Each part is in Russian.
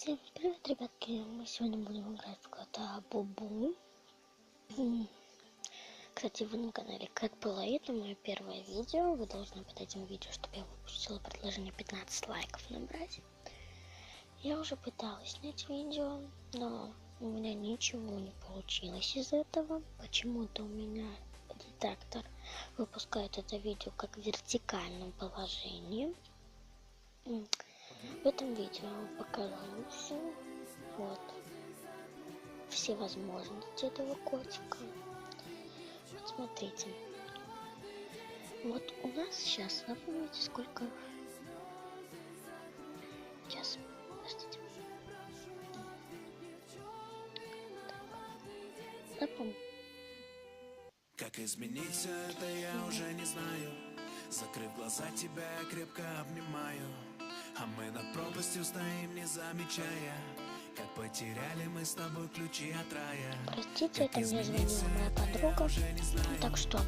Всем привет, ребятки! Мы сегодня будем играть в GTA Бубу. Кстати, вы на канале Как было, это мое первое видео. Вы должны под этим видео, чтобы я выпустила предложение 15 лайков набрать. Я уже пыталась снять видео, но у меня ничего не получилось из этого. Почему-то у меня редактор выпускает это видео как в вертикальном положении. В этом видео я покажу все возможности этого котика. Вот смотрите. Вот у нас сейчас, напомните, сколько? Сейчас, подождите. Напомню. Как измениться, это я уже не знаю. Закрыв глаза, тебя я крепко обнимаю. А мы над пропастью стоим, не замечая, как потеряли мы с тобой ключи от рая. Простите, это мне звонила моя подруга. Так что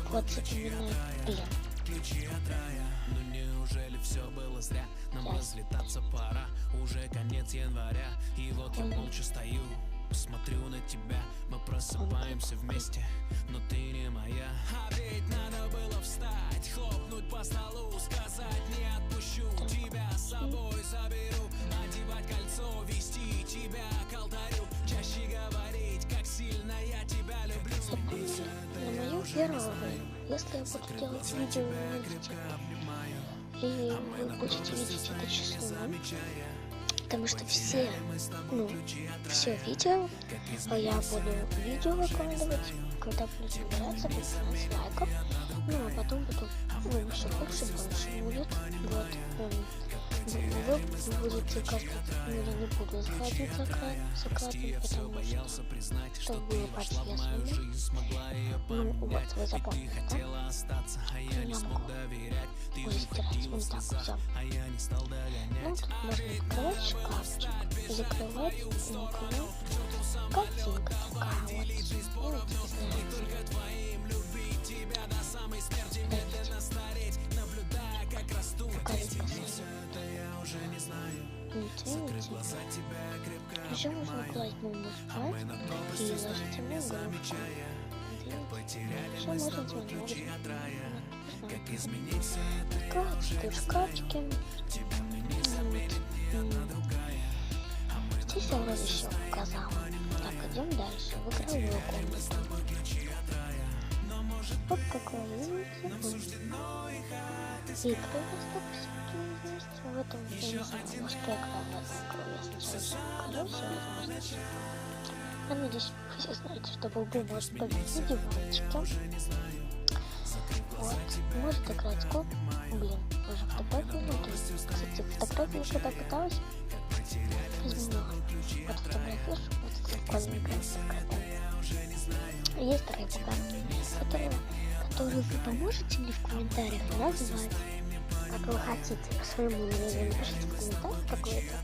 вот запоминаю ключи от рая. Ну неужели все было зря? Нам разлетаться пора. Уже конец января. И вот я молча стою, смотрю на тебя, мы просыпаемся вместе, но ты не моя. А ведь надо было встать, хлопнуть по столу, сказать не отпущу, тебя с собой заберу, одевать кольцо, вести тебя к алтарю, чаще говорить, как сильно я тебя люблю. На мою первую, если я буду делать видео вместе, и вы будете видеть это число, потому что все видео я буду выкладывать, когда будет набираться 15 лайков, ну а потом буду, все больше и больше будет, вот, вы будете каждый, я не буду заходить с экраном, потому что было подсвечено, ну вот, вы запомните, да? Я могу стирать вот так все. Ну, тут можно открывать шкафчик, закрывать, картинка такая вот. Ну, вот, еще можно класть бомбу спать и ложить ему громко. Еще можно звонить. Открывать шкафчики. Здесь я вроде все показала. Так, идем дальше. В игровую комнату. Вот как вы видите. Игры есть. В этом я не знаю, может я играю в одну игру. Я сначала все возможности. Я надеюсь, вы все знаете, что Бубу может победить на диванчике. Вот. Может играть коп. Блин, уже фотографию нету. Кстати, фотографию когда пыталась изменила. Вот фотографируешь, вот прикольно играть. Есть вторая пока, которую вы поможете мне в комментариях назвать, как вы хотите, по своему мнению. Напишите в комментариях, как вы это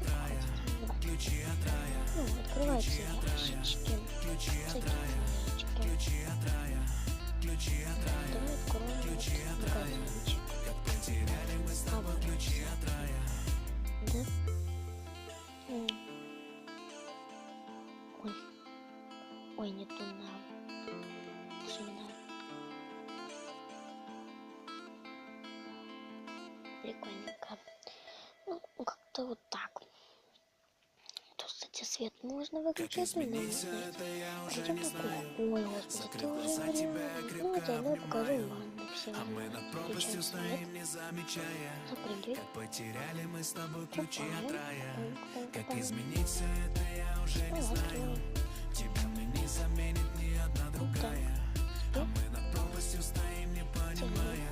хотите назвать. Ну, открываются ящички, всякие ящички. Давай откроем магазинчик. Да? Ой, не туда. Сюда. Прикольненько. Ну, как-то вот так. Тут, кстати, свет можно выключать, но не можно. Пойдем на кухню. Ой, господи, ты уже время. Ну, вот я покажу ванну. Все включаем свет. Запрыгивай. Как измениться, это я уже не знаю. Тебя мне не заменит ни одна другая. А мы над пропастью стоим, не понимая,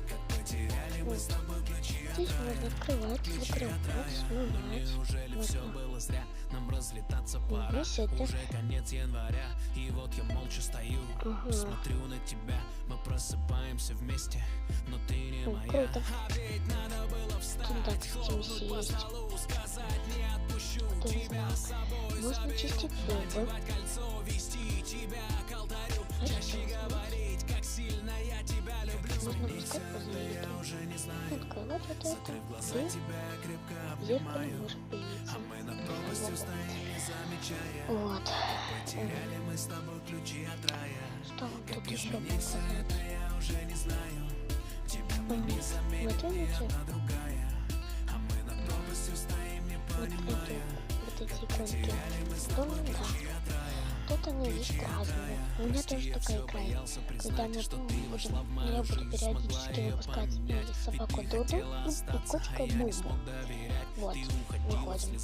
как потеряли мы с тобой ключи от рая. Здесь можно открывать, закрывать, смывать. Неужели все было зря? Нам разлетаться пора. Уже конец января. И вот я молча стою, смотрю на тебя. Мы просыпаемся вместе, но ты не моя. Круто. А ведь надо было встать, хлопнуть по столу, сказать не отпущу, тебя с собой можно чистить зубы. кольцо, вести тебя к алтарю, чаще говорить, как сильно я можно пускать позвонить. Ну, такая вот это. И в зеркале может появиться. Вот. Что вам тут еще показать? Вот видите? Вот эти иконки. Да. Тут они есть разные. У меня тоже такая игра. Когда я буду периодически выпускать собаку Дуду и котика Бубу. Вот, выходим.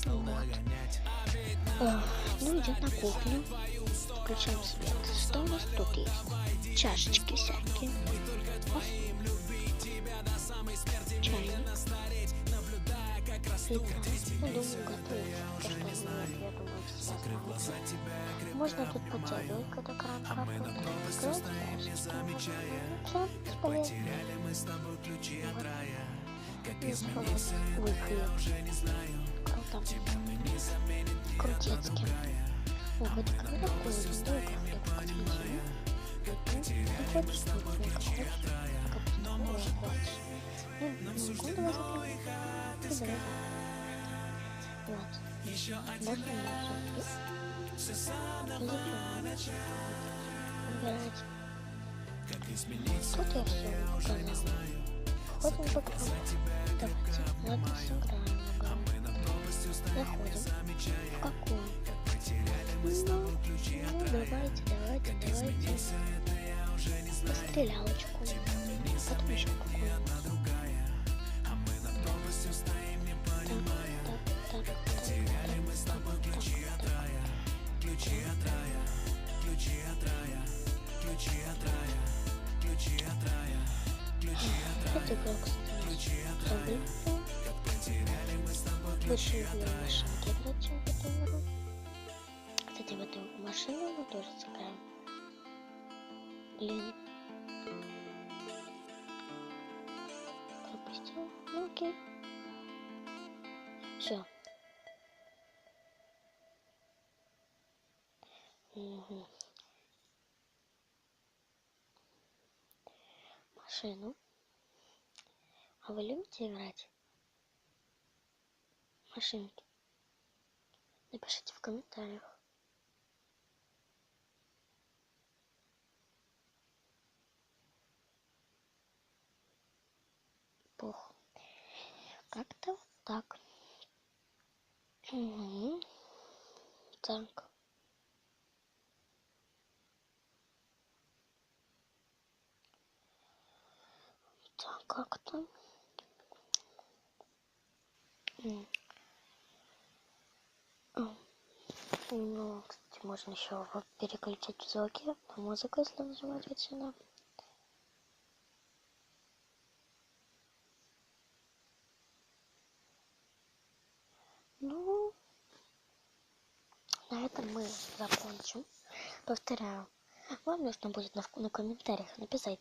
Вот. Ну, идем на кухню. Включаем свет. Что у нас тут есть? Чашечки всякие. Чайник. Плита. Ну, думаю, готовить. То, что я думаю, все знают. Можно тут подтягивать, когда кран капает. Все, бесполезно. Круто. Крутецкий. Ой, хоть когда такое долго хлеб котлетину. Ты хочешь вкусненько, хочешь? Хочешь. Ну, давай запьем. И давай. Вот. Можно убирать. Тут я все показала. Входим в игру. Давайте, ладно, сыграем в игру. Заходим. В какую? Ну, давайте. На стрелялочку. Потом еще какую-нибудь. Это игра, кстати, больше люблю машинки играть, чем в эту игру. Кстати, в эту машину мы тоже сыграем. Блин. Пропустил? Ну окей. Все. Угу. Машину. А вы любите играть в машинки? Напишите в комментариях. Плохо. Как-то вот так. Угу. Так. Так, как-то. Ну, кстати, можно еще переключить звуки на музыку, если нажимать вот сюда. Ну, на этом мы закончим. Повторяю, вам нужно будет на комментариях написать.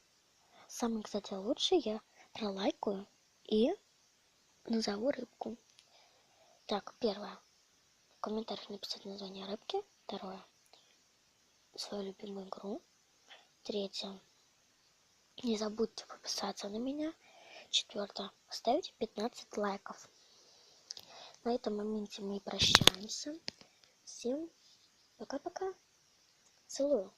Самый, кстати, лучший я пролайкаю и назову рыбку. Так, первое. В комментариях написать название рыбки. Второе. Свою любимую игру. Третье. Не забудьте подписаться на меня. Четвертое. Поставить 15 лайков. На этом моменте мы прощаемся. Всем пока-пока. Целую.